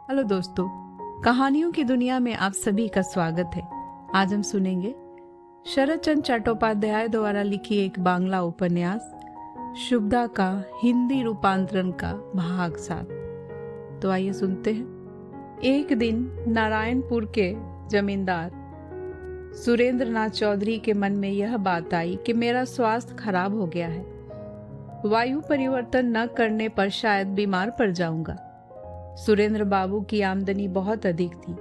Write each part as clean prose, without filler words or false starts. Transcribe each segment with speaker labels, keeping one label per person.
Speaker 1: Hello दोस्तों, कहानियों की दुनिया में आप सभी का स्वागत है। आज हम सुनेंगे शरत चंद्र चट्टोपाध्याय द्वारा लिखी एक बांग्ला उपन्यास शुभदा का हिंदी रूपांतरण का भाग 7। तो आइए सुनते हैं। एक दिन नारायणपुर के जमींदार सुरेंद्र नाथ चौधरी के मन में यह बात आई कि मेरा स्वास्थ्य खराब हो गया है। वायु परिवर्तन न करने पर शायद बीमार पड़ जाऊंगा। सुरेंद्र बाबू की आमदनी बहुत अधिक थी।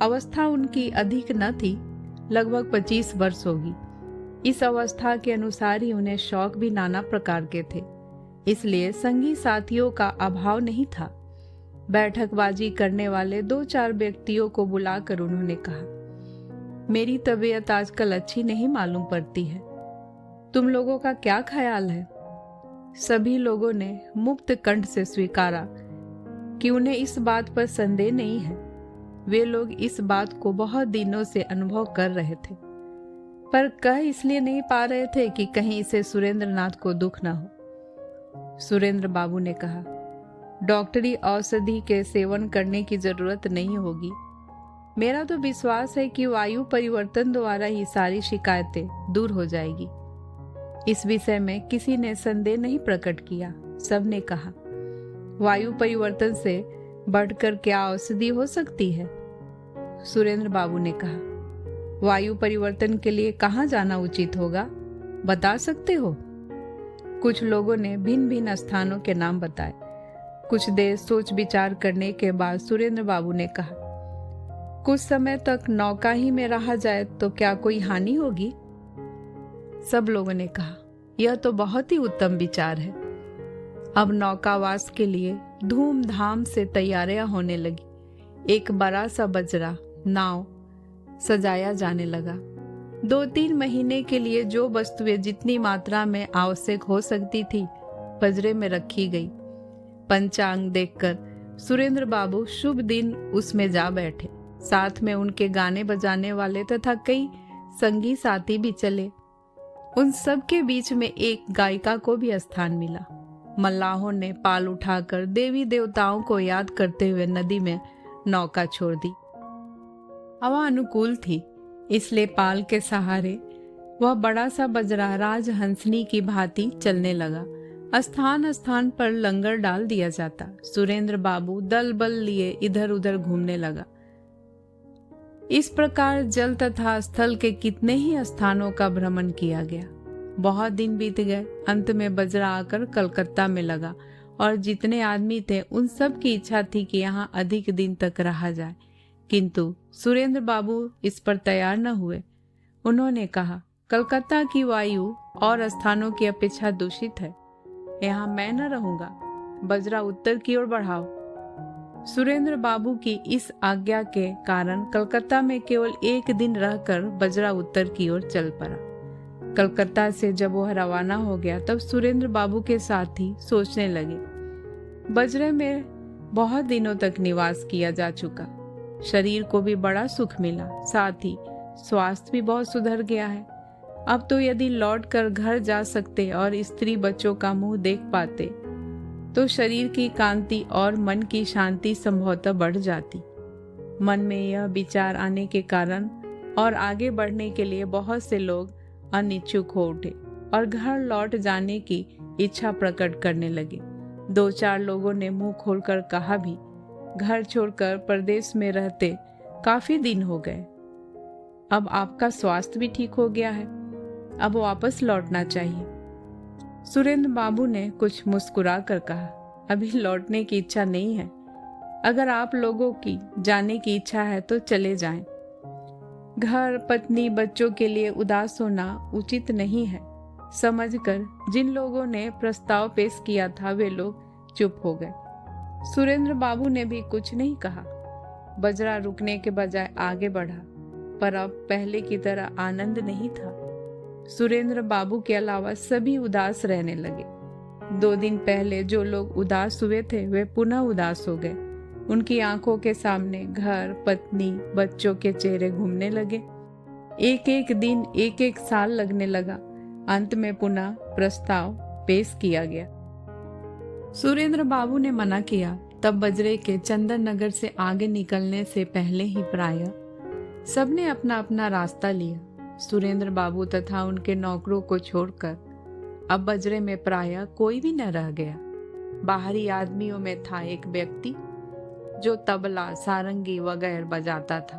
Speaker 1: अवस्था उनकी अधिक न थी, लगभग 25 वर्ष होगी। इस अवस्था के अनुसार ही उन्हें शौक भी नाना प्रकार के थे, इसलिए संगी साथियों का अभाव नहीं था। बैठकबाजी करने वाले 2-4 व्यक्तियों को बुलाकर उन्होंने कहा, मेरी तबीयत आजकल अच्छी नहीं मालूम पड़ती है, तुम लोगों का क्या ख्याल है? सभी लोगों ने मुक्त कंठ से स्वीकारा कि उन्हें इस बात पर संदेह नहीं है। वे लोग इस बात को बहुत दिनों से अनुभव कर रहे थे, पर कह इसलिए नहीं पा रहे थे कि कहीं इसे सुरेंद्र नाथ को दुख न हो। सुरेंद्र बाबू ने कहा, डॉक्टरी औषधि के सेवन करने की जरूरत नहीं होगी। मेरा तो विश्वास है कि वायु परिवर्तन द्वारा ही सारी शिकायतें दूर हो जाएगी। इस विषय में किसी ने संदेह नहीं प्रकट किया। सबने कहा, वायु परिवर्तन से बढ़कर क्या औषधि हो सकती है? सुरेंद्र बाबू ने कहा, वायु परिवर्तन के लिए कहाँ जाना उचित होगा, बता सकते हो? कुछ लोगों ने भिन्न भिन्न स्थानों के नाम बताए। कुछ देर सोच विचार करने के बाद सुरेंद्र बाबू ने कहा, कुछ समय तक नौका ही में रहा जाए तो क्या कोई हानि होगी? सब लोगों ने कहा, यह तो बहुत ही उत्तम विचार है। अब नौकावास के लिए धूमधाम से तैयारियां होने लगी। एक बड़ा सा बजरा नाव सजाया जाने लगा। 2-3 महीने के लिए जो वस्तुएं जितनी मात्रा में आवश्यक हो सकती थी बजरे में रखी गई। पंचांग देखकर सुरेंद्र बाबू शुभ दिन उसमें जा बैठे। साथ में उनके गाने बजाने वाले तथा कई संगी साथी भी चले। उन सब के बीच में एक गायिका को भी स्थान मिला। मल्लाहों ने पाल उठाकर देवी देवताओं को याद करते हुए नदी में नौका छोड़ दी। हवा अनुकूल थी, इसलिए पाल के सहारे वह बड़ा सा बजरा राजहंसनी की भांति चलने लगा। स्थान स्थान पर लंगर डाल दिया जाता। सुरेंद्र बाबू दल बल लिए इधर उधर घूमने लगा। इस प्रकार जल तथा स्थल के कितने ही स्थानों का भ्रमण किया गया। बहुत दिन बीत गए। अंत में बजरा आकर कलकत्ता में लगा और जितने आदमी थे उन सब की इच्छा थी कि यहाँ अधिक दिन तक रहा जाए, किंतु सुरेंद्र बाबू इस पर तैयार न हुए। उन्होंने कहा, कलकत्ता की वायु और स्थानों की अपेक्षा दूषित है, यहाँ मैं न रहूंगा, बजरा उत्तर की ओर बढ़ाओ। सुरेंद्र बाबू की इस आज्ञा के कारण कलकत्ता में केवल एक दिन रहकर बजरा उत्तर की ओर चल पड़ा। कलकत्ता से जब वह रवाना हो गया तब सुरेंद्र बाबू के साथी सोचने लगे, बजरे में बहुत दिनों तक निवास किया जा चुका, शरीर को भी बड़ा सुख मिला, साथ ही स्वास्थ्य भी बहुत सुधर गया है। अब तो यदि लौटकर घर जा सकते और स्त्री बच्चों का मुंह देख पाते तो शरीर की कांति और मन की शांति संभवतः बढ़ जाती। मन में यह विचार आने के कारण और आगे बढ़ने के लिए बहुत से लोग अनिच्छुक हो उठे और घर लौट जाने की इच्छा प्रकट करने लगे। 2-4 लोगों ने मुंह खोलकर कहा भी, घर छोड़कर प्रदेश में रहते काफी दिन हो गए, अब आपका स्वास्थ्य भी ठीक हो गया है, अब वापस लौटना चाहिए। सुरेंद्र बाबू ने कुछ मुस्कुरा कर कहा, अभी लौटने की इच्छा नहीं है, अगर आप लोगों की जाने की इच्छा है तो चले जाएं। घर पत्नी बच्चों के लिए उदास होना उचित नहीं है। समझकर जिन लोगों ने प्रस्ताव पेश किया था वे लोग चुप हो गए। सुरेंद्र बाबू ने भी कुछ नहीं कहा। बजरा रुकने के बजाय आगे बढ़ा, पर अब पहले की तरह आनंद नहीं था। सुरेंद्र बाबू के अलावा सभी उदास रहने लगे। 2 दिन पहले जो लोग उदास हुए थे वे पुनः उदास हो गए। उनकी आंखों के सामने घर पत्नी बच्चों के चेहरे घूमने लगे। एक एक दिन एक एक साल लगने लगा। अंत में पुनः प्रस्ताव पेश किया गया। सुरेंद्र बाबू ने मना किया तब बजरे के चंदन नगर से आगे निकलने से पहले ही प्रायः सबने अपना अपना रास्ता लिया। सुरेंद्र बाबू तथा उनके नौकरों को छोड़कर अब बजरे में प्रायः कोई भी न रह गया। बाहरी आदमियों में था एक व्यक्ति जो तबला, सारंगी वगैरह बजाता था,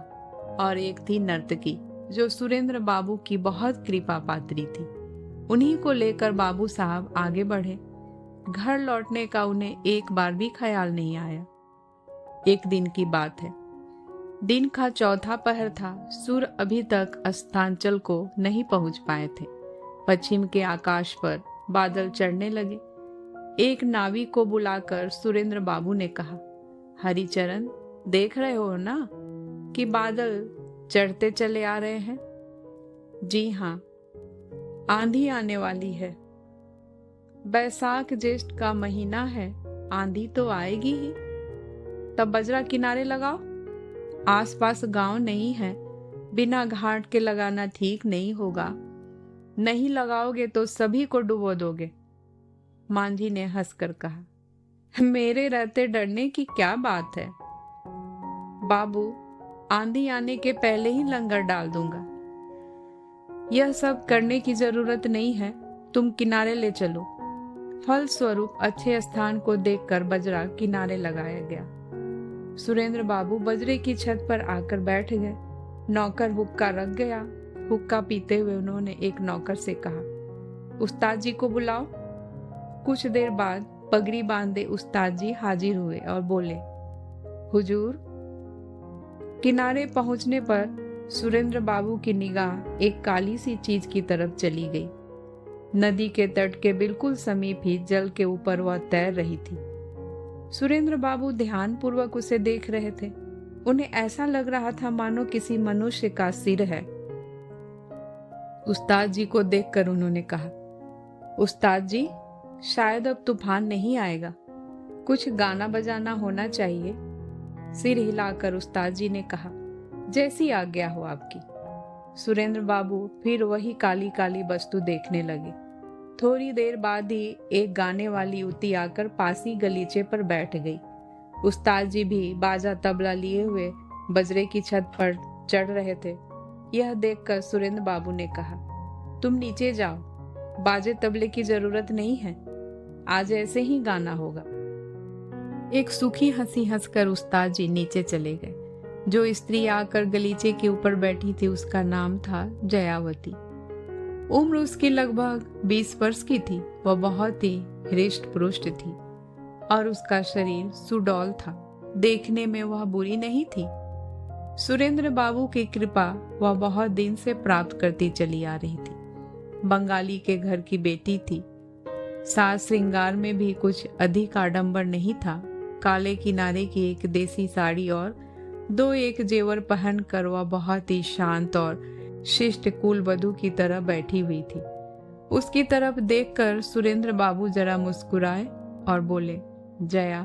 Speaker 1: और एक थी नर्तकी जो सुरेंद्र बाबू की बहुत कृपा पात्री थी। उन्हीं को लेकर बाबू साहब आगे बढ़े। घर लौटने का उन्हें एक बार भी ख्याल नहीं आया। एक दिन की बात है, दिन का चौथा पहर था। सूर्य अभी तक अस्तांचल को नहीं पहुंच पाए थे। पश्चिम के आकाश पर बादल चढ़ने लगे। एक नाविक को बुलाकर सुरेंद्र बाबू ने कहा, हरिचरण, देख रहे हो ना कि बादल चढ़ते चले आ रहे हैं? जी हाँ, आंधी आने वाली है। बैसाख ज्येष्ठ का महीना है, आंधी तो आएगी ही। तब बजरा किनारे लगाओ। आसपास गांव नहीं है, बिना घाट के लगाना ठीक नहीं होगा। नहीं लगाओगे तो सभी को डुबो दोगे। मांझी ने हंसकर कहा, मेरे रहते डरने की क्या बात है बाबू, आंधी आने के पहले ही लंगर डाल दूंगा। यह सब करने की जरूरत नहीं है, तुम किनारे ले चलो। फलस्वरूप अच्छे स्थान को देखकर बजरा किनारे लगाया गया। सुरेंद्र बाबू बजरे की छत पर आकर बैठ गए। नौकर हुक्का रख गया। हुक्का पीते हुए उन्होंने एक नौकर से कहा, उस्ताद जी को बुलाओ। कुछ देर बाद पगड़ी बांधे उस्ताद जी हाजिर हुए और बोले, हुजूर। किनारे पहुंचने पर सुरेंद्र बाबू की निगाह एक काली सी चीज की तरफ चली गई। नदी के तट के बिल्कुल समीप ही जल के ऊपर वह तैर रही थी। सुरेंद्र बाबू ध्यानपूर्वक उसे देख रहे थे। उन्हें ऐसा लग रहा था मानो किसी मनुष्य का सिर है। उस्ताद जी को देखकर उन्होंने कहा, उस्ताद जी, शायद अब तूफान नहीं आएगा, कुछ गाना बजाना होना चाहिए। सिर हिलाकर उस्ताद जी ने कहा, जैसी आज्ञा हो आपकी। सुरेंद्र बाबू फिर वही काली काली वस्तु देखने लगे। थोड़ी देर बाद ही एक गाने वाली युवती आकर पासी गलीचे पर बैठ गई। उस्ताद जी भी बाजा तबला लिए हुए बजरे की छत पर चढ़ रहे थे। यह देखकर सुरेंद्र बाबू ने कहा, तुम नीचे जाओ, बाजे तबले की जरूरत नहीं है, आज ऐसे ही गाना होगा। एक सूखी हंसी हंसकर उस्ताद जी नीचे चले गए। जो स्त्री आकर गलीचे के ऊपर बैठी थी उसका नाम था जयावती। उम्र उसकी लगभग 20 वर्ष की थी। वह बहुत ही हृष्ट पुष्ट थी और उसका शरीर सुडौल था। देखने में वह बुरी नहीं थी। सुरेंद्र बाबू की कृपा वह बहुत दिन से प्राप्त करती चली आ रही थी। बंगाली के घर की बेटी थी। साज श्रृंगार में भी कुछ अधिक आडंबर नहीं था। काले किनारे की एक देसी साड़ी और 2-1 जेवर पहनकर वह बहुत ही शांत और शिष्ट कुलवधू की तरह बैठी हुई थी। उसकी तरफ देखकर सुरेंद्र बाबू जरा मुस्कुराए और बोले, जया,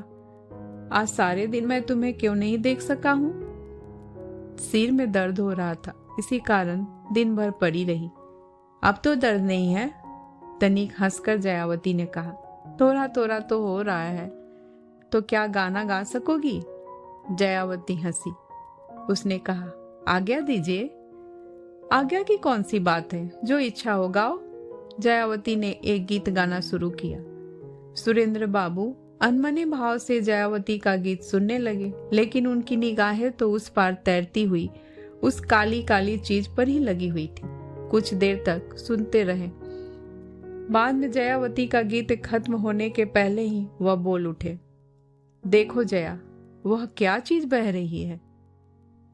Speaker 1: आज सारे दिन मैं तुम्हें क्यों नहीं देख सका हूँ? सिर में दर्द हो रहा था, इसी कारण दिन भर पड़ी रही। अब तो दर्द नहीं है, तनिक हंसकर जयावती ने कहा। थोड़ा थोड़ा तो हो रहा है, तो क्या गाना गा सकोगी? जयावती हंसी। उसने कहा, आज्ञा दीजिए। आज्ञा की कौन सी बात है, जो इच्छा हो गाओ। जयावती ने एक गीत गाना शुरू किया। सुरेंद्र बाबू अनमने भाव से जयावती का गीत सुनने लगे, लेकिन उनकी निगाहें तो उस पार तैरती हुई उस काली काली चीज पर ही लगी हुई थी। कुछ देर तक सुनते रहे। बाद में जयावती का गीत खत्म होने के पहले ही वह बोल उठे, देखो जया, वह क्या चीज बह रही है।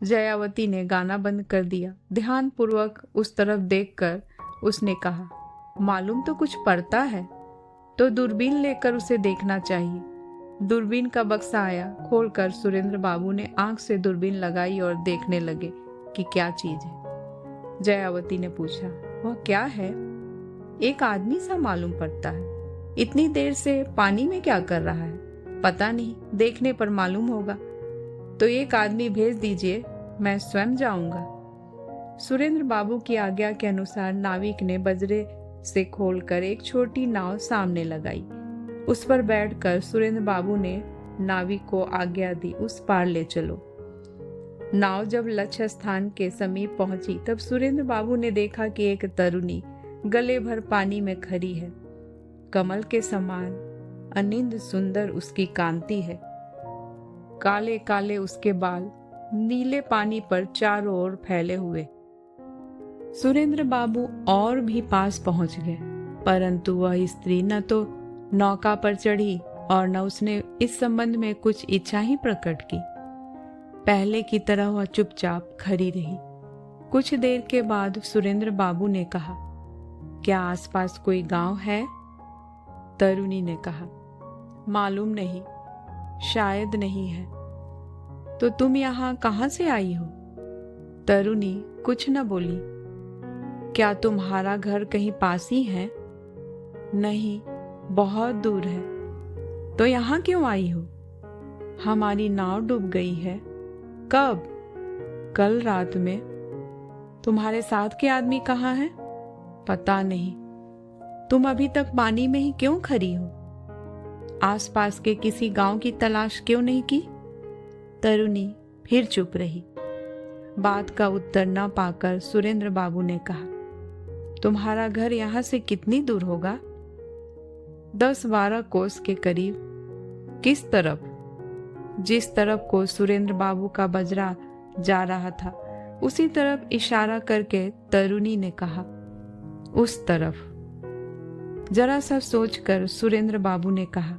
Speaker 1: जयावती ने गाना बंद कर दिया। ध्यानपूर्वक उस तरफ देखकर उसने कहा, मालूम तो कुछ पड़ता है, तो दूरबीन लेकर उसे देखना चाहिए। दूरबीन का बक्सा आया। खोलकर सुरेंद्र बाबू ने आंख से दूरबीन लगाई और देखने लगे कि क्या चीज है। जयावती ने पूछा, वह क्या है? एक आदमी सा मालूम पड़ता है। इतनी देर से पानी में क्या कर रहा है? पता नहीं, देखने पर मालूम होगा। तो एक आदमी भेज दीजिए, मैं स्वयं जाऊंगा। सुरेंद्र बाबू की आज्ञा के अनुसार नाविक ने बजरे से खोलकर एक छोटी नाव सामने लगाई। उस पर बैठकर सुरेंद्र बाबू ने नाविक को आज्ञा दी, उस पार ले चलो। नाव जब लक्ष्य स्थान के समीप पहुंची तब सुरेंद्र बाबू ने देखा कि एक तरुणी गले भर पानी में खड़ी है। कमल के समान अनिंद सुंदर उसकी कांति है। काले काले उसके बाल नीले पानी पर चारों ओर फैले हुए। सुरेंद्र बाबू और भी पास पहुंच गए, परंतु वह स्त्री न तो नौका पर चढ़ी और न उसने इस संबंध में कुछ इच्छा ही प्रकट की। पहले की तरह वह चुपचाप खड़ी रही। कुछ देर के बाद सुरेंद्र बाबू ने कहा, क्या आसपास कोई गांव है? तरुणी ने कहा, मालूम नहीं, शायद नहीं है। तो तुम यहाँ कहाँ से आई हो? तरुणी कुछ न बोली। क्या तुम्हारा घर कहीं पास ही है? नहीं, बहुत दूर है। तो यहाँ क्यों आई हो? हमारी नाव डूब गई है। कब? कल रात में। तुम्हारे साथ के आदमी कहाँ हैं? पता नहीं। तुम अभी तक पानी में ही क्यों खड़ी हो? आसपास के किसी गांव की तलाश क्यों नहीं की? तरुणी फिर चुप रही। बात का उत्तर न पाकर सुरेंद्र बाबू ने कहा, तुम्हारा घर यहाँ से कितनी दूर होगा? 10-12 कोस के करीब। किस तरफ? जिस तरफ को सुरेंद्र बाबू का बजरा जा रहा था उसी तरफ इशारा करके तरुणी ने कहा, उस तरफ। जरा सा सोचकर सुरेंद्र बाबू ने कहा,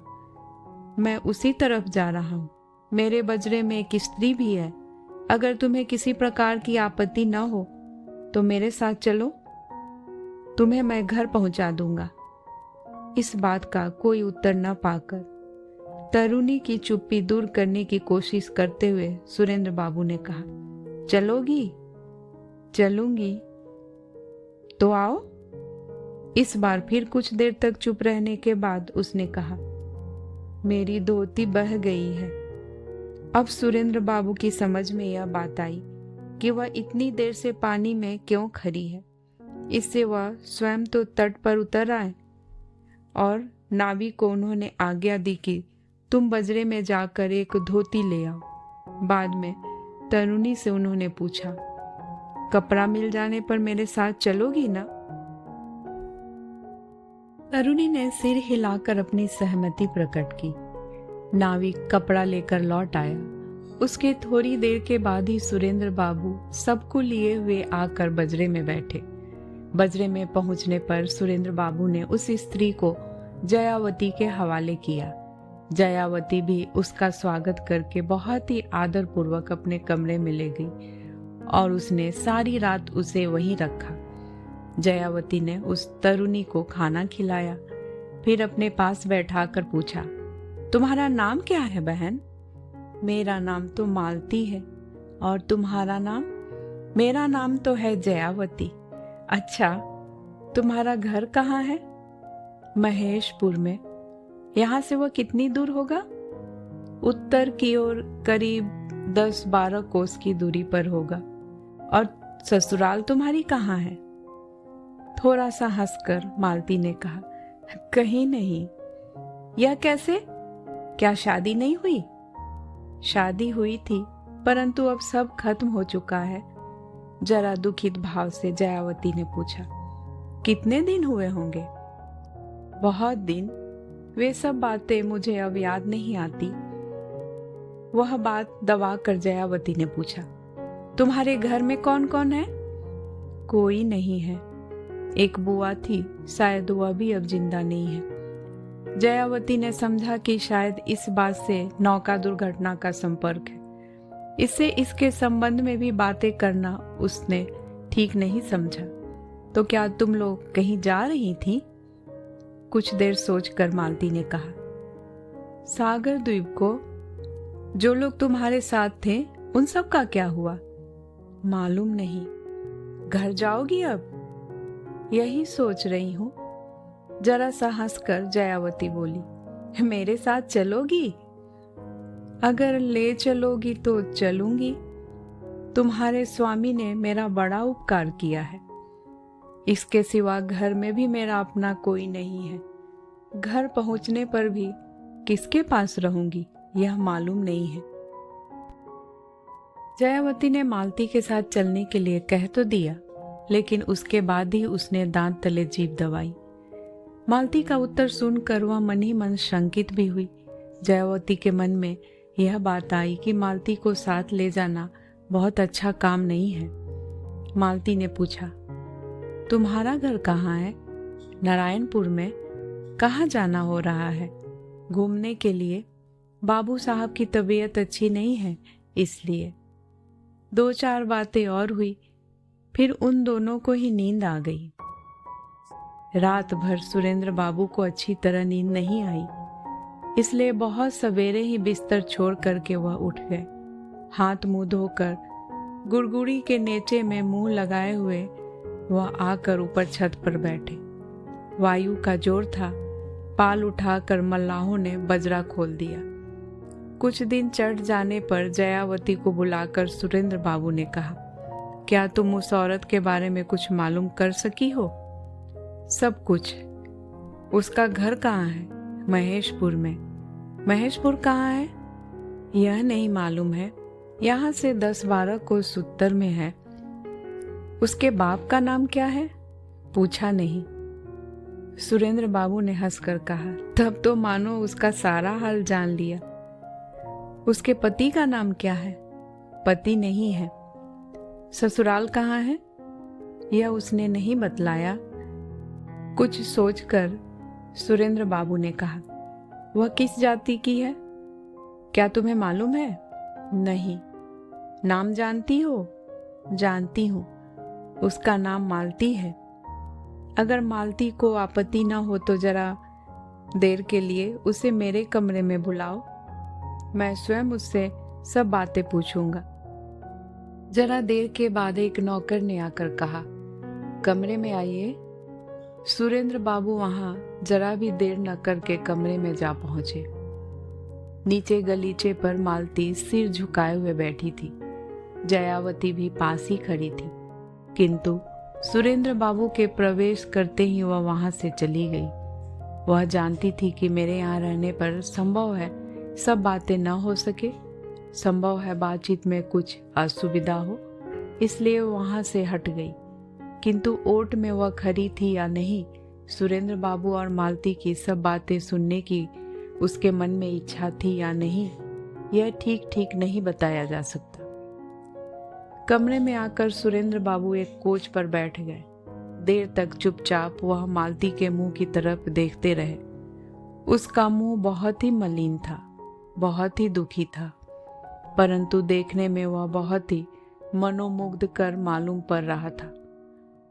Speaker 1: मैं उसी तरफ जा रहा हूं। मेरे बजरे में एक स्त्री भी है। अगर तुम्हें किसी प्रकार की आपत्ति न हो तो मेरे साथ चलो, तुम्हें मैं घर पहुंचा दूंगा। इस बात का कोई उत्तर न पाकर तरुणी की चुप्पी दूर करने की कोशिश करते हुए सुरेंद्र बाबू ने कहा, चलोगी? चलूंगी। तो आओ। इस बार फिर कुछ देर तक चुप रहने के बाद उसने कहा, मेरी धोती बह गई है। अब सुरेंद्र बाबू की समझ में यह बात आई कि वह इतनी देर से पानी में क्यों खड़ी है। इससे वह स्वयं तो तट पर उतर आए और नाविक को उन्होंने आज्ञा दी कि तुम बजरे में जाकर एक धोती ले आओ। बाद में तरुणी से उन्होंने पूछा, कपड़ा मिल जाने पर मेरे साथ चलोगी ना? तरुणी ने सिर हिलाकर अपनी सहमति प्रकट की। नाविक कपड़ा लेकर लौट आया। उसके थोड़ी देर के बाद ही सुरेंद्र बाबू सबको लिए हुए आकर बजरे में बैठे। बजरे में पहुंचने पर सुरेंद्र बाबू ने उस स्त्री को जयावती के हवाले किया। जयावती भी उसका स्वागत करके बहुत ही आदर पूर्वक अपने कमरे में ले गई और उसने सारी रात उसे वहीं रखा। जयावती ने उस तरुणी को खाना खिलाया, फिर अपने पास बैठाकर पूछा, तुम्हारा नाम क्या है बहन? मेरा नाम तो मालती है। और तुम्हारा नाम? मेरा नाम तो है जयावती। अच्छा, तुम्हारा घर कहाँ है? महेशपुर में। यहाँ से वह कितनी दूर होगा? उत्तर की ओर करीब 10-12 कोस की दूरी पर होगा। और ससुराल तुम्हारी कहाँ है? थोड़ा सा हंसकर मालती ने कहा, कहीं नहीं। यह कैसे? क्या शादी नहीं हुई? शादी हुई थी, परंतु अब सब खत्म हो चुका है। जरा दुखित भाव से जयावती ने पूछा, कितने दिन हुए होंगे? बहुत दिन। वे सब बातें मुझे अब याद नहीं आती। वह बात दबा कर जयावती ने पूछा, तुम्हारे घर में कौन कौन है? कोई नहीं है। एक बुआ थी, शायद वह भी अब जिंदा नहीं है। जयावती ने समझा कि शायद इस बात से नौका दुर्घटना का संपर्क है। इससे इसके संबंध में भी बातें करना उसने ठीक नहीं समझा। तो क्या तुम लोग कहीं जा रही थी? कुछ देर सोचकर मालती ने कहा, सागर द्वीप को। जो लोग तुम्हारे साथ थे उन सब का क्या हुआ? मालूम नहीं। घर जाओगी अब? यही सोच रही हूं। जरा सा हंसकर जयावती बोली, मेरे साथ चलोगी? अगर ले चलोगी तो चलूंगी। तुम्हारे स्वामी ने मेरा बड़ा उपकार किया है। इसके सिवा घर में भी मेरा अपना कोई नहीं है। घर पहुंचने पर भी किसके पास रहूंगी? यह मालूम नहीं है। जयावती ने मालती के साथ चलने के लिए कह तो दिया, लेकिन उसके बाद ही उसने दांत तले जीभ दबाई। मालती का उत्तर सुनकर वह मन ही मन शंकित भी हुई। जयावती के मन में यह बात आई कि मालती को साथ ले जाना बहुत अच्छा काम नहीं है। मालती ने पूछा, तुम्हारा घर कहाँ है? नारायणपुर में। कहाँ जाना हो रहा है? घूमने के लिए। बाबू साहब की तबीयत अच्छी नहीं है, इसलिए। 2-4 बातें और हुई, फिर उन दोनों को ही नींद आ गई। रात भर सुरेंद्र बाबू को अच्छी तरह नींद नहीं आई, इसलिए बहुत सवेरे ही बिस्तर छोड़ करके वह उठ गए। हाथ मुंह धोकर गुड़गुड़ी के नीचे में मुंह लगाए हुए वह आकर ऊपर छत पर बैठे। वायु का जोर था। पाल उठाकर मल्लाहों ने बजरा खोल दिया। कुछ दिन चढ़ जाने पर जयावती को बुलाकर सुरेंद्र बाबू ने कहा, क्या तुम उस औरत के बारे में कुछ मालूम कर सकी हो? सब कुछ। उसका घर कहाँ है? महेशपुर में। महेशपुर कहाँ है? यह नहीं मालूम है। यहाँ से 10-12 कोस उत्तर में है। उसके बाप का नाम क्या है? पूछा नहीं। सुरेंद्र बाबू ने हंसकर कहा, तब तो मानो उसका सारा हाल जान लिया। उसके पति का नाम क्या है? पति नहीं है। ससुराल कहाँ है? यह उसने नहीं बतलाया। कुछ सोचकर सुरेंद्र बाबू ने कहा, वह किस जाति की है? क्या तुम्हें मालूम है? नहीं। नाम जानती हो? जानती हूँ। उसका नाम मालती है। अगर मालती को आपत्ति न हो तो जरा देर के लिए उसे मेरे कमरे में बुलाओ। मैं स्वयं उससे सब बातें पूछूंगा। जरा देर के बाद एक नौकर ने आकर कहा, कमरे में आइए। सुरेंद्र बाबू वहां जरा भी देर न करके कमरे में जा पहुंचे। नीचे गलीचे पर मालती सिर झुकाए हुए बैठी थी। जयावती भी पास ही खड़ी थी, किंतु सुरेंद्र बाबू के प्रवेश करते ही वह वहां से चली गई। वह जानती थी कि मेरे यहाँ रहने पर संभव है सब बातें न हो सके, संभव है बातचीत में कुछ असुविधा हो, इसलिए वहां से हट गई। किंतु ओट में वह खड़ी थी या नहीं, सुरेंद्र बाबू और मालती की सब बातें सुनने की उसके मन में इच्छा थी या नहीं, यह ठीक ठीक नहीं बताया जा सकता। कमरे में आकर सुरेंद्र बाबू एक कोच पर बैठ गए। देर तक चुपचाप वह मालती के मुंह की तरफ देखते रहे। उसका मुंह बहुत ही मलिन था, बहुत ही दुखी था, परंतु देखने में वह बहुत ही मनोमुग्ध कर मालूम पड़ रहा था।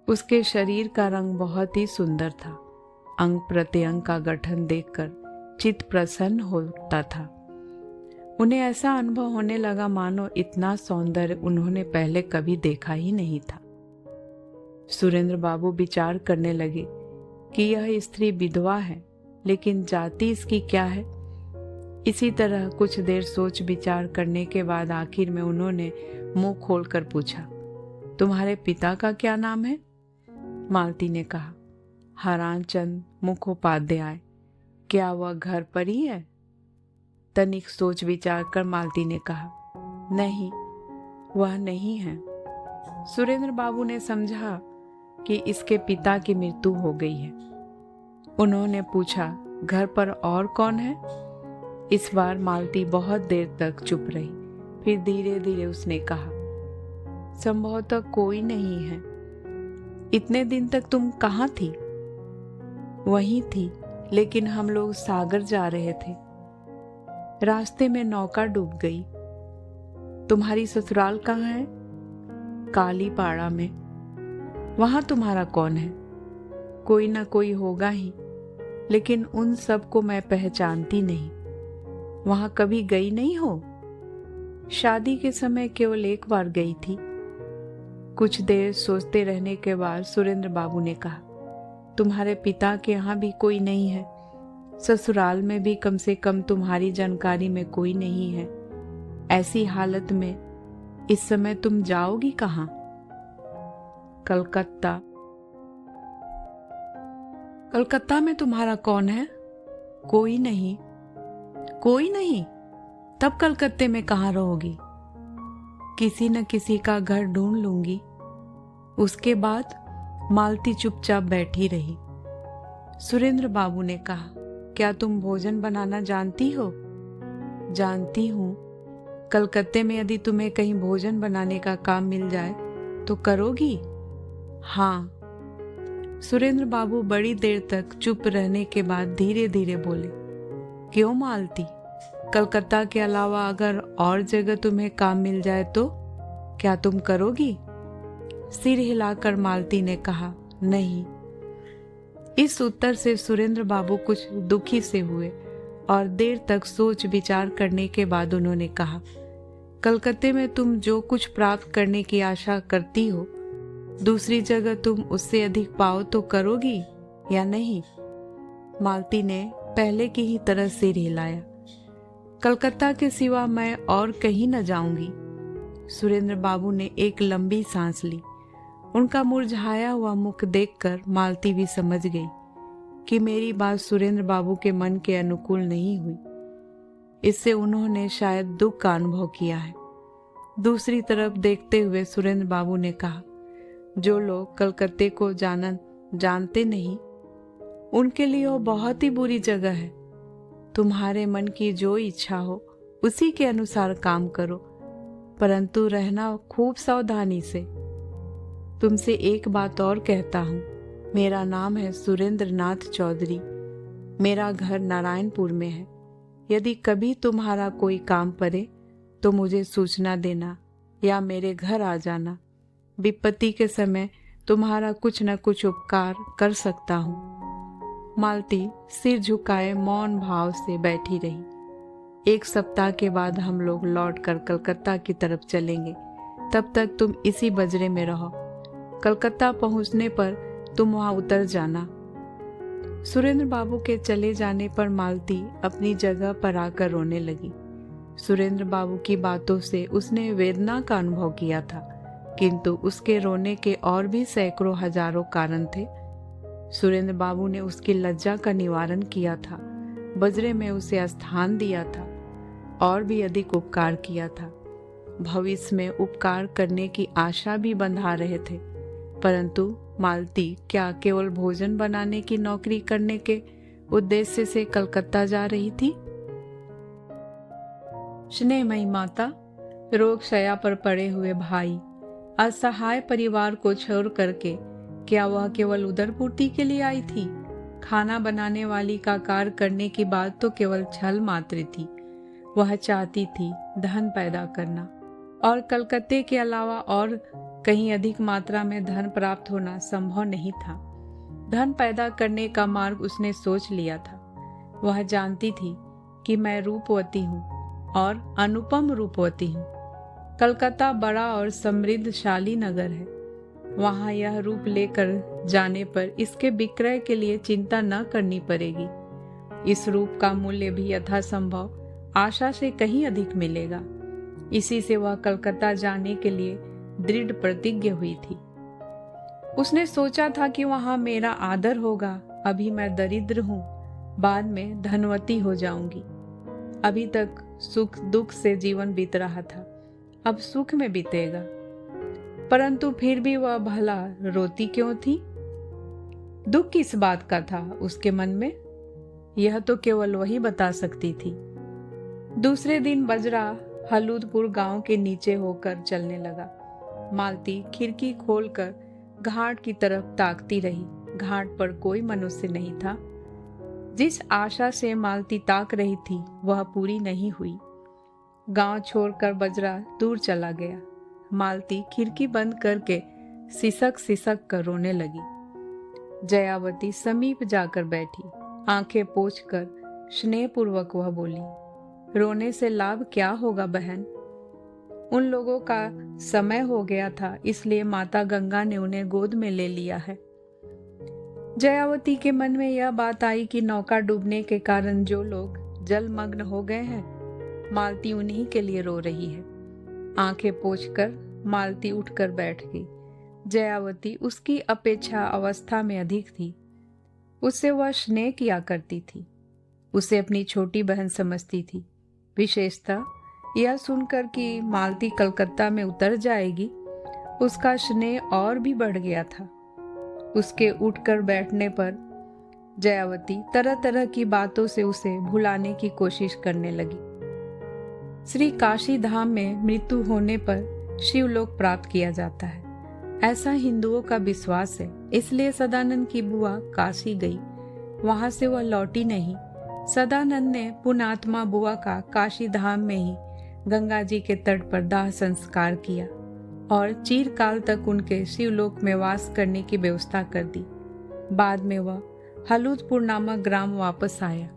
Speaker 1: उसके शरीर का रंग बहुत ही सुंदर था। अंग प्रत्यंग का गठन देखकर चित्त प्रसन्न होता था। उन्हें ऐसा अनुभव होने लगा मानो इतना सौंदर्य उन्होंने पहले कभी देखा ही नहीं था। सुरेंद्र बाबू विचार करने लगे कि यह स्त्री विधवा है, लेकिन जाति इसकी क्या है। इसी तरह कुछ देर सोच विचार करने के बाद आखिर में उन्होंने मुंह खोलकर पूछा, तुम्हारे पिता का क्या नाम है? मालती ने कहा, हरानचंद मुखोपाध्याय। क्या वह घर पर ही है? तनिक सोच विचार कर मालती ने कहा, नहीं, वह नहीं है। सुरेंद्र बाबू ने समझा कि इसके पिता की मृत्यु हो गई है। उन्होंने पूछा, घर पर और कौन है? इस बार मालती बहुत देर तक चुप रही। फिर धीरे धीरे उसने कहा, संभवतः कोई नहीं है। इतने दिन तक तुम कहाँ थी? वहीं थी, लेकिन हम लोग सागर जा रहे थे। रास्ते में नौका डूब गई। तुम्हारी ससुराल कहाँ है? कालीपाड़ा में। वहां तुम्हारा कौन है? कोई ना कोई होगा ही, लेकिन उन सब को मैं पहचानती नहीं। वहां कभी गई नहीं हो? शादी के समय केवल एक बार गई थी। कुछ देर सोचते रहने के बाद सुरेंद्र बाबू ने कहा, तुम्हारे पिता के यहाँ भी कोई नहीं है। ससुराल में भी कम से कम तुम्हारी जानकारी में कोई नहीं है। ऐसी हालत में इस समय तुम जाओगी कहाँ? कलकत्ता। कलकत्ता में तुम्हारा कौन है? कोई नहीं। कोई नहीं? तब कलकत्ते में कहाँ रहोगी? किसी न किसी का घर ढूंढ लूंगी। उसके बाद मालती चुपचाप बैठी रही। सुरेंद्र बाबू ने कहा, क्या तुम भोजन बनाना जानती हो? जानती हूँ। कलकत्ते में यदि तुम्हें कहीं भोजन बनाने का काम मिल जाए तो करोगी? हाँ। सुरेंद्र बाबू बड़ी देर तक चुप रहने के बाद धीरे धीरे बोले, क्यों मालती, कलकत्ता के अलावा अगर और जगह तुम्हें काम मिल जाए तो क्या तुम करोगी? सिर हिलाकर मालती ने कहा, नहीं। इस उत्तर से सुरेंद्र बाबू कुछ दुखी से हुए और देर तक सोच विचार करने के बाद उन्होंने कहा, कलकत्ते में तुम जो कुछ प्राप्त करने की आशा करती हो, दूसरी जगह तुम उससे अधिक पाओ तो करोगी या नहीं? मालती ने पहले की ही तरह सिर हिलाया। कलकत्ता के सिवा मैं और कहीं न जाऊंगी। सुरेंद्र बाबू ने एक लंबी सांस ली। उनका मुरझाया हुआ मुख देखकर मालती भी समझ गई कि मेरी बात सुरेंद्र बाबू के मन के अनुकूल नहीं हुई। इससे उन्होंने शायद दुख का अनुभव किया है। दूसरी तरफ देखते हुए सुरेंद्र बाबू ने कहा, जो लोग कलकत्ते को जानते नहीं, उनके लिए वो बहुत ही बुरी जगह है। तुम्हारे मन की जो इच्छा हो उसी के अनुसार काम करो, परंतु रहना खूब सावधानी से। तुमसे एक बात और कहता हूँ, मेरा नाम है सुरेंद्र नाथ चौधरी। मेरा घर नारायणपुर में है। यदि कभी तुम्हारा कोई काम पड़े तो मुझे सूचना देना या मेरे घर आ जाना। विपत्ति के समय तुम्हारा कुछ न कुछ उपकार कर सकता हूँ। मालती सिर झुकाए मौन भाव से बैठी रही। 1 सप्ताह के बाद हम लोग लौटकर कलकत्ता की तरफ चलेंगे। तब तक तुम इसी बजरे में रहो। कलकत्ता पहुंचने पर तुम वहां उतर जाना। सुरेंद्र बाबू के चले जाने पर मालती अपनी जगह पर आकर रोने लगी। सुरेंद्र बाबू की बातों से उसने वेदना का अनुभव किया था, किंतु उसके रोने के और भी सैकड़ों हजारों कारण थे। सुरेंद्र बाबू ने उसकी लज्जा का निवारण किया था, बजरे में उसे स्थान दिया था और भी अधिक उपकार किया था। भविष्य में उपकार करने की आशा भी बंधा रहे थे, परंतु मालती क्या केवल भोजन बनाने की नौकरी करने के उद्देश्य से कलकत्ता जा रही थी? स्नेहमयी माता, रोग शया पर पड़े हुए भाई, असहाय परिवार को छोड़ करके क्या वह केवल उदरपूर्ति के लिए आई थी? खाना बनाने वाली का कार्य करने की बात तो केवल छल मात्र थी। वह चाहती थी धन पैदा करना और कलकत्ते के अलावा और कहीं अधिक मात्रा में धन प्राप्त होना संभव नहीं था। धन पैदा करने का मार्ग उसने सोच लिया था। वह जानती थी कि मैं रूपवती हूँ और अनुपम रूपवती हूँ। कलकत्ता बड़ा और समृद्धशाली नगर है। वहाँ यह रूप लेकर जाने पर इसके विक्रय के लिए चिंता न करनी पड़ेगी। इस रूप का मूल्य भी यथासंभव आशा से कहीं अधिक मिलेगा। इसी से वह कलकत्ता जाने के लिए दृढ़ प्रतिज्ञ हुई थी। उसने सोचा था कि वहां मेरा आदर होगा। अभी मैं दरिद्र हूँ, बाद में धनवती हो जाऊंगी। अभी तक सुख दुख से जीवन बीत रहा था, अब सुख में बीतेगा। परंतु फिर भी वह भला रोती क्यों थी? दुख किस बात का था उसके मन में? यह तो केवल वही बता सकती थी। दूसरे दिन बजरा हलूदपुर गांव के नीचे होकर चलने लगा। मालती खिड़की खोलकर घाट की तरफ ताकती रही। घाट पर कोई मनुष्य नहीं था। जिस आशा से मालती ताक रही थी वह पूरी नहीं हुई। गांव छोड़कर बजरा दूर चला गया। मालती खिड़की बंद करके सिसक सिसक कर रोने लगी। जयावती समीप जाकर बैठी, आंखें पोंछकर स्नेहपूर्वक वह बोली, रोने से लाभ क्या होगा बहन? उन लोगों का समय हो गया था, इसलिए माता गंगा ने उन्हें गोद में ले लिया है। जयावती के मन में यह बात आई कि नौका डूबने के कारण जो लोग जलमग्न हो गए हैं, मालती उन्हीं के लिए रो रही है। आंखें पोंछकर मालती उठकर बैठ गई। जयावती उसकी अपेक्षा अवस्था में अधिक थी। उससे वह स्नेह किया करती थी। उसे अपनी छोटी बहन समझती थी। विशेषतः यह सुनकर कि मालती कलकत्ता में उतर जाएगी, उसका स्नेह और भी बढ़ गया था। उसके उठकर बैठने पर जयावती तरह तरह की बातों से उसे भुलाने की कोशिश करने लगी। श्री काशी धाम में मृत्यु होने पर शिवलोक प्राप्त किया जाता है, ऐसा हिंदुओं का विश्वास है। इसलिए सदानंद की बुआ काशी गई, वहां से वह लौटी नहीं। सदानंद ने पुण्यात्मा बुआ का काशी धाम में ही गंगा जी के तट पर दाह संस्कार किया और चिरकाल तक उनके शिवलोक में वास करने की व्यवस्था कर दी। बाद में वह हलूदपुर नामक ग्राम वापस आया।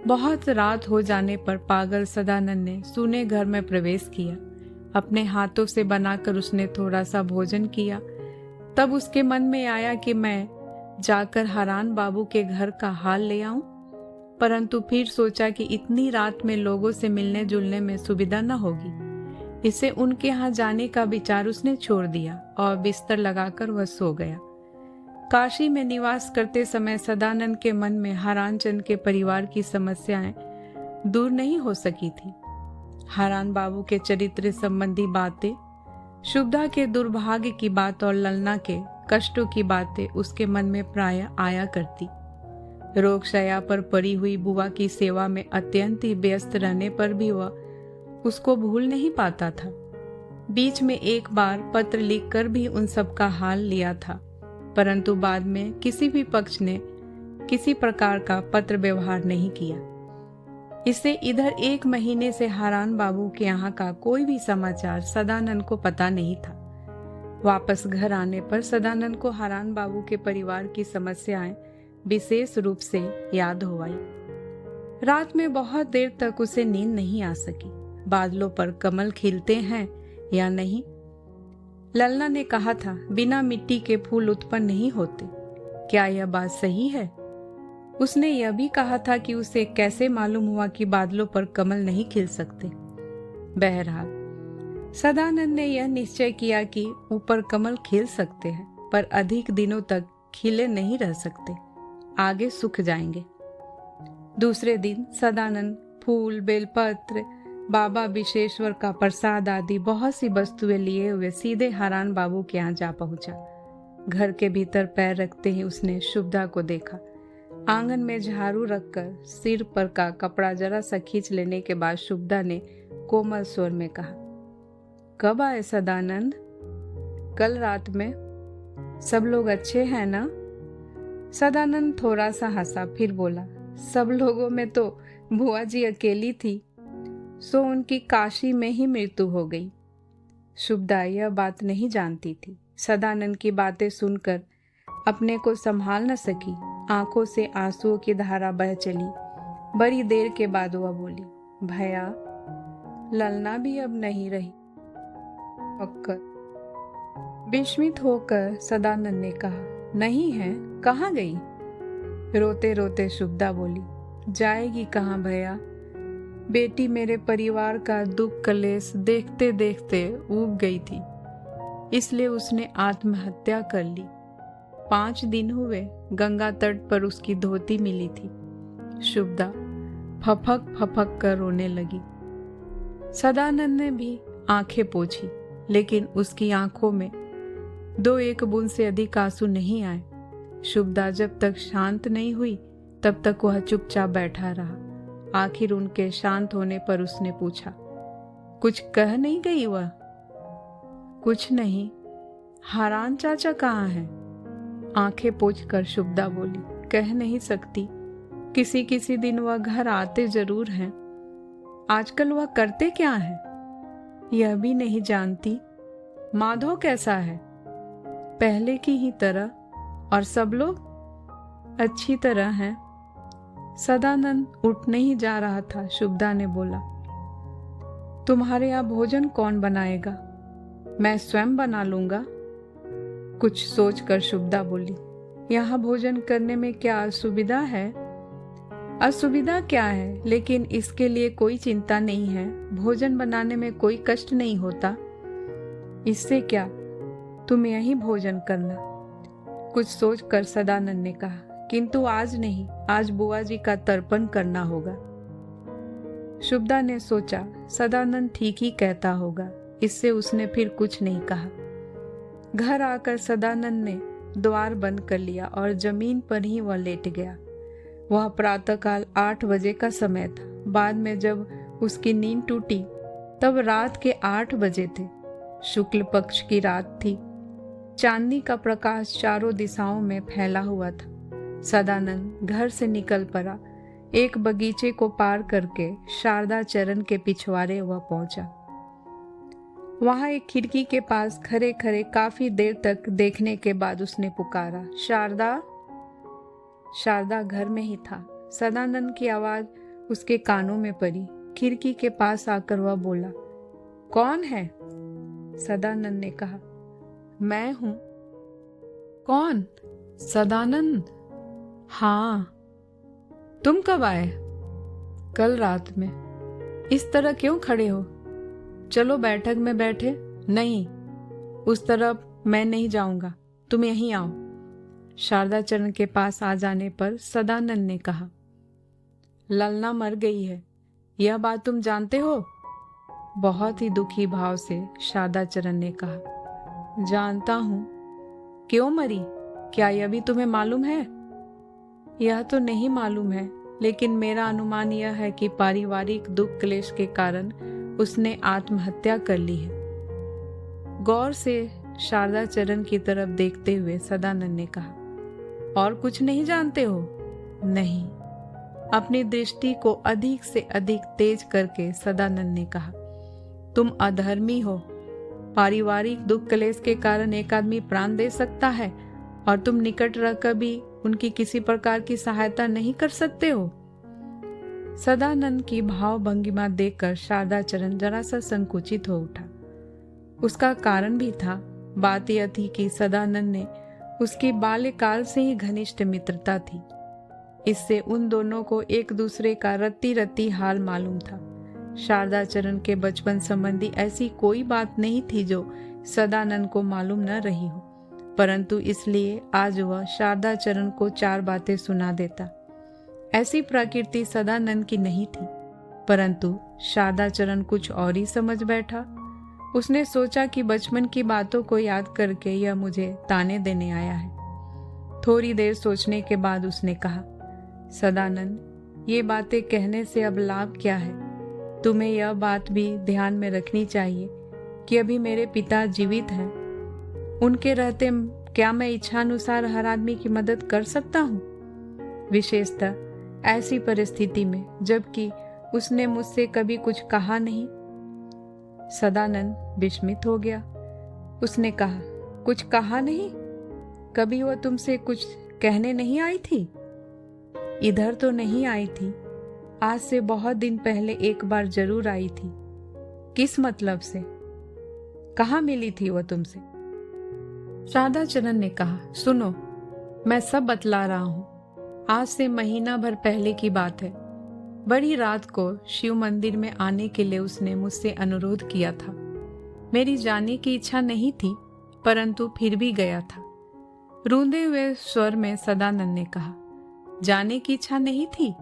Speaker 1: बहुत रात हो जाने पर पागल सदानंद ने सूने घर में प्रवेश किया। अपने हाथों से बनाकर उसने थोड़ा सा भोजन किया। तब उसके मन में आया कि मैं जाकर हरान बाबू के घर का हाल ले आऊं, परंतु फिर सोचा कि इतनी रात में लोगों से मिलने जुलने में सुविधा न होगी। इसे उनके यहाँ जाने का विचार उसने छोड़ दिया और बिस्तर लगाकर वह सो गया। काशी में निवास करते समय सदानंद के मन में हरान चंद के परिवार की समस्याएं दूर नहीं हो सकी थी। हरान बाबू के चरित्र संबंधी बातें, शुभदा के दुर्भाग्य की बात और ललना के कष्टों की बातें उसके मन में प्राय आया करती। रोग शैया पर पड़ी हुई बुआ की सेवा में अत्यंत ही व्यस्त रहने पर भी वह उसको भूल नहीं पाता था। बीच में एक बार पत्र लिखकर भी उन सब का हाल लिया था, परंतु बाद में किसी भी पक्ष ने किसी प्रकार का पत्र व्यवहार नहीं किया। इससे इधर 1 महीने से हरान बाबू के यहाँ का कोई भी समाचार सदानंद को पता नहीं था। वापस घर आने पर सदानंद को हरान बाबू के परिवार की समस्याएं विशेष रूप से याद हो आई। रात में बहुत देर तक उसे नींद नहीं आ सकी। बादलों पर कमल खिलते हैं या नहीं, ललना ने कहा था, बिना मिट्टी के फूल उत्पन्न नहीं होते। क्या यह बात सही है? उसने यह भी कहा था कि उसे कैसे मालूम हुआ कि बादलों पर कमल नहीं खिल सकते। बहरहाल सदानंद ने यह निश्चय किया कि ऊपर कमल खिल सकते हैं, पर अधिक दिनों तक खिले नहीं रह सकते, आगे सूख जाएंगे। दूसरे दिन सदानंद फूल, बेलपत्र, बाबा विश्वेश्वर का प्रसाद आदि बहुत सी वस्तुएं लिए हुए सीधे हरान बाबू के यहाँ जा पहुंचा। घर के भीतर पैर रखते ही उसने शुभदा को देखा। आंगन में झाड़ू रखकर सिर पर का कपड़ा जरा सा खींच लेने के बाद शुभदा ने कोमल स्वर में कहा, कब आए सदानंद? कल रात में। सब लोग अच्छे हैं ना? सदानंद थोड़ा सा हंसा, फिर बोला, सब लोगों में तो बुआ जी अकेली थी, सो उनकी काशी में ही मृत्यु हो गई। शुभदा यह बात नहीं जानती थी। सदानंद की बातें सुनकर अपने को संभाल न सकी, आंखों से आंसुओं की धारा बह चली। बड़ी देर के बाद वह बोली, भैया, ललना भी अब नहीं रही। विस्मित होकर सदानंद ने कहा, नहीं है, कहाँ गई? रोते रोते शुभदा बोली, जाएगी कहाँ भैया? बेटी मेरे परिवार का दुख कलेश देखते देखते ऊब गई थी, इसलिए उसने आत्महत्या कर ली। 5 दिन हुए, गंगा तट पर उसकी धोती मिली थी। शुभदा फपक फपक कर रोने लगी। सदानंद ने भी आंखें पोंछी, लेकिन उसकी आंखों में 2-1 बूंद से अधिक आंसू नहीं आए। शुभदा जब तक शांत नहीं हुई तब तक वह चुपचाप बैठा रहा। आखिर उनके शांत होने पर उसने पूछा, कुछ कह नहीं गई वह? कुछ नहीं। हरान चाचा कहाँ हैं? आंखें पोंछकर शुभदा बोली, कह नहीं सकती। किसी किसी दिन वह घर आते जरूर हैं। आजकल वह करते क्या हैं यह भी नहीं जानती। माधव कैसा है? पहले की ही तरह। और सब लोग? अच्छी तरह हैं। सदानंद उठने ही जा रहा था, शुभदा ने बोला, तुम्हारे यहाँ भोजन कौन बनाएगा? मैं स्वयं बना लूंगा। कुछ सोचकर शुभदा बोली, यहाँ भोजन करने में क्या असुविधा है? असुविधा क्या है, लेकिन इसके लिए कोई चिंता नहीं है। भोजन बनाने में कोई कष्ट नहीं होता। इससे क्या, तुम यही भोजन करना। कुछ सोचकर सदानंद ने कहा, किंतु आज नहीं, आज बुआ जी का तर्पण करना होगा। शुभदा ने सोचा सदानंद ठीक ही कहता होगा, इससे उसने फिर कुछ नहीं कहा। घर आकर सदानंद ने द्वार बंद कर लिया और जमीन पर ही वह लेट गया। वह प्रातःकाल 8 बजे का समय था। बाद में जब उसकी नींद टूटी तब रात के 8 बजे थे। शुक्ल पक्ष की रात थी। चांदनी का प्रकाश चारों दिशाओं में फैला हुआ था। सदानंद घर से निकल पड़ा। एक बगीचे को पार करके शारदा चरण के पिछवाड़े वह पहुंचा। वहां एक खिड़की के पास खड़े खड़े काफी देर तक देखने के बाद उसने पुकारा, शारदा। शारदा घर में ही था। सदानंद की आवाज उसके कानों में पड़ी। खिड़की के पास आकर वह बोला, कौन है? सदानंद ने कहा, मैं हूं। कौन? सदानंद। हाँ। तुम कब आए? कल रात में। इस तरह क्यों खड़े हो? चलो बैठक में बैठे। नहीं, उस तरफ मैं नहीं जाऊंगा, तुम यहीं आओ। शारदा चरण के पास आ जाने पर सदानंद ने कहा, ललना मर गई है, यह बात तुम जानते हो? बहुत ही दुखी भाव से शारदा चरण ने कहा, जानता हूं। क्यों मरी? क्या यह भी तुम्हें मालूम है? यह तो नहीं मालूम है, लेकिन मेरा अनुमान यह है कि पारिवारिक दुख क्लेश के कारण उसने आत्महत्या कर ली है। गौर से शारदा चरण की तरफ देखते हुए सदानंद ने कहा, और कुछ नहीं जानते हो? नहीं। अपनी दृष्टि को अधिक से अधिक तेज करके सदानंद ने कहा, तुम अधर्मी हो। पारिवारिक दुख क्लेश के कारण एक आदमी प्राण दे सकता है और तुम निकट रहकर भी उनकी किसी प्रकार की सहायता नहीं कर सकते हो। सदानंद की भाव भंगिमा देखकर शारदा चरण जरा सा संकुचित हो उठा। उसका कारण भी था। बात यह थी कि सदानंद ने उसकी बाल्यकाल से ही घनिष्ठ मित्रता थी। इससे उन दोनों को एक दूसरे का रत्ती रत्ती हाल मालूम था। शारदा चरण के बचपन संबंधी ऐसी कोई बात नहीं थी जो सदानंद को मालूम न रही हो, परंतु इसलिए आज वह शारदा चरण को 4 बातें सुना देता। ऐसी प्रकृति सदानंद की नहीं थी, परंतु शारदा चरण कुछ और ही समझ बैठा। उसने सोचा कि बचपन की बातों को याद करके यह मुझे ताने देने आया है। थोड़ी देर सोचने के बाद उसने कहा, सदानंद, ये बातें कहने से अब लाभ क्या है? तुम्हें यह बात भी ध्यान में रखनी चाहिए कि अभी मेरे पिता जीवित हैं। उनके रहते क्या मैं इच्छानुसार हर आदमी की मदद कर सकता हूँ? विशेषतः ऐसी परिस्थिति में जबकि उसने मुझसे कभी कुछ कहा नहीं। सदानंद विस्मित हो गया। उसने कहा, कुछ कहा नहीं? कभी वह तुमसे कुछ कहने नहीं आई थी? इधर तो नहीं आई थी। आज से बहुत दिन पहले एक बार जरूर आई थी। किस मतलब से? कहाँ मिली थी वह तुमसे? शारदा चरण ने कहा, सुनो, मैं सब बतला रहा हूँ। आज से महीना भर पहले की बात है। बड़ी रात को शिव मंदिर में आने के लिए उसने मुझसे अनुरोध किया था। मेरी जाने की इच्छा नहीं थी, परंतु फिर भी गया था। रूंधे हुए स्वर में सदानंद ने कहा, जाने की इच्छा नहीं थी?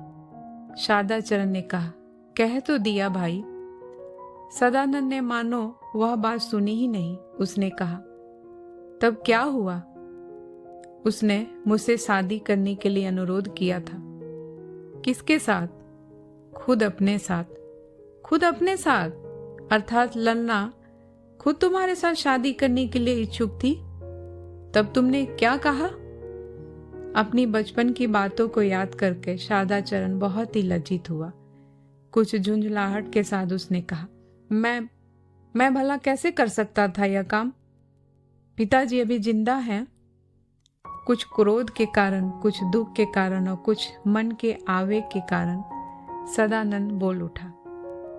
Speaker 1: शारदा चरण ने कहा, कह तो दिया भाई। सदानंद ने मानो वह बात सुनी ही नहीं। उसने कहा, तब क्या हुआ? उसने मुझसे शादी करने के लिए अनुरोध किया था। किसके साथ? खुद अपने साथ। खुद अपने साथ? अर्थात ललना खुद तुम्हारे साथ शादी करने के लिए इच्छुक थी? तब तुमने क्या कहा? अपनी बचपन की बातों को याद करके शारदा चरण बहुत ही लज्जित हुआ। कुछ झुंझलाहट के साथ उसने कहा, मैं भला कैसे कर सकता था यह काम? पिताजी अभी जिंदा हैं। कुछ क्रोध के कारण, कुछ दुख के कारण और कुछ मन के आवेग के कारण सदानंद बोल उठा,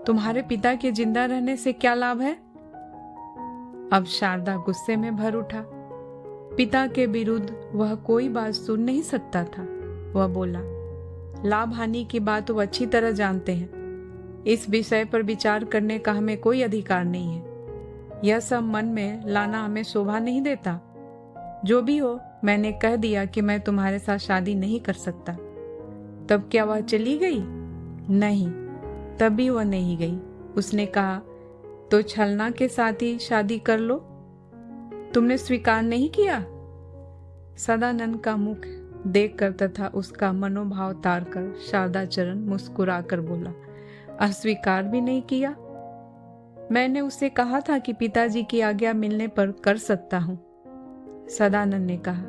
Speaker 1: तुम्हारे पिता के जिंदा रहने से क्या लाभ है? अब शारदा गुस्से में भर उठा। पिता के विरुद्ध वह कोई बात सुन नहीं सकता था। वह बोला, लाभ हानि की बात वो अच्छी तरह जानते हैं। इस विषय पर विचार करने का हमें कोई अधिकार नहीं है। यह सब मन में लाना हमें शोभा नहीं देता। जो भी हो, मैंने कह दिया कि मैं तुम्हारे साथ शादी नहीं कर सकता। तब क्या वह चली गई? नहीं, तब भी वह नहीं गई। उसने कहा, तो छलना के साथ ही शादी कर लो, तुमने स्वीकार नहीं किया? सदानंद का मुख देखकर तथा उसका मनोभाव तारकर शारदाचरण मुस्कुराकर बोला, अस्वीकार भी नहीं किया? मैंने उसे कहा था कि पिताजी की आज्ञा मिलने पर कर सकता हूं। सदानंद ने कहा,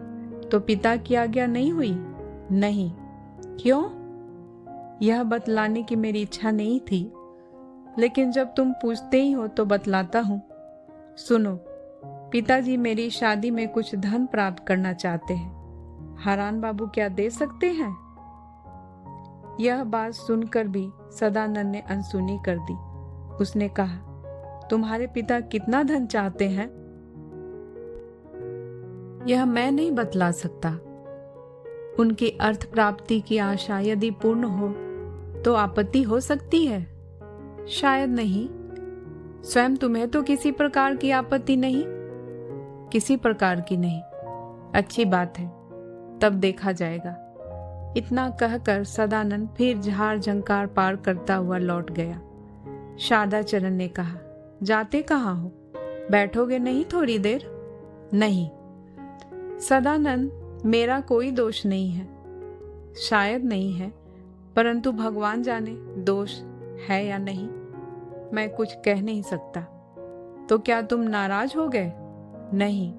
Speaker 1: तो पिता की आज्ञा नहीं हुई? नहीं। क्यों? यह बतलाने की मेरी इच्छा नहीं थी, लेकिन जब तुम पूछते ही हो तो बतलाता हूं। सुनो, पिताजी मेरी शादी में कुछ धन प्राप्त करना चाहते हैं। हारान बाबू क्या दे सकते हैं? यह बात सुनकर भी सदानंद ने अनसुनी कर दी। उसने कहा, तुम्हारे पिता कितना धन चाहते हैं? यह मैं नहीं बतला सकता। उनकी अर्थ प्राप्ति की आशा यदि पूर्ण हो तो आपत्ति हो सकती है? शायद नहीं। स्वयं तुम्हें तो किसी प्रकार की आपत्ति नहीं? किसी प्रकार की नहीं। अच्छी बात है, तब देखा जाएगा। इतना कहकर सदानंद फिर झाड़ झंकार पार करता हुआ लौट गया। शारदाचरण ने कहा, जाते कहाँ हो? बैठोगे नहीं थोड़ी देर? नहीं। सदानंद, मेरा कोई दोष नहीं है। शायद नहीं है, परंतु भगवान जाने दोष है या नहीं, मैं कुछ कह नहीं सकता। तो क्या तुम नाराज हो गए? नहीं।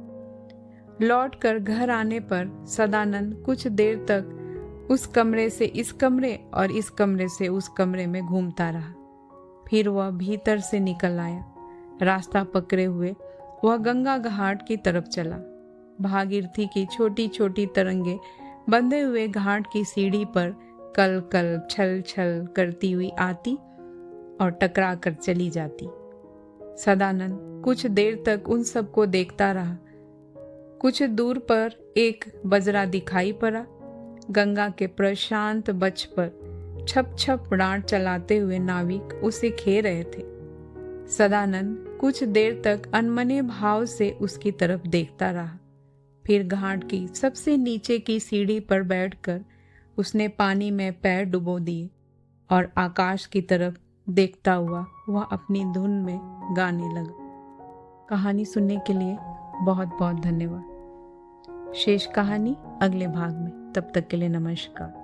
Speaker 1: लौटकर घर आने पर सदानंद कुछ देर तक उस कमरे से इस कमरे और इस कमरे से उस कमरे में घूमता रहा। फिर वह भीतर से निकल आया। रास्ता पकड़े हुए वह गंगा घाट की तरफ चला। भागीरथी की छोटी छोटी तरंगे बंधे हुए घाट की सीढ़ी पर कल कल छल छल करती हुई आती और टकरा कर चली जाती। सदानंद कुछ देर तक उन सबको देखता रहा। कुछ दूर पर एक बजरा दिखाई पड़ा। गंगा के प्रशांत बच पर छप छप डांट चलाते हुए नाविक उसे खे रहे थे। सदानंद कुछ देर तक अनमने भाव से उसकी तरफ देखता रहा। फिर घाट की सबसे नीचे की सीढ़ी पर बैठकर उसने पानी में पैर डुबो दिए और आकाश की तरफ देखता हुआ वह अपनी धुन में गाने लगा। कहानी सुनने के लिए बहुत बहुत धन्यवाद। शेष कहानी अगले भाग में। तब तक के लिए नमस्कार।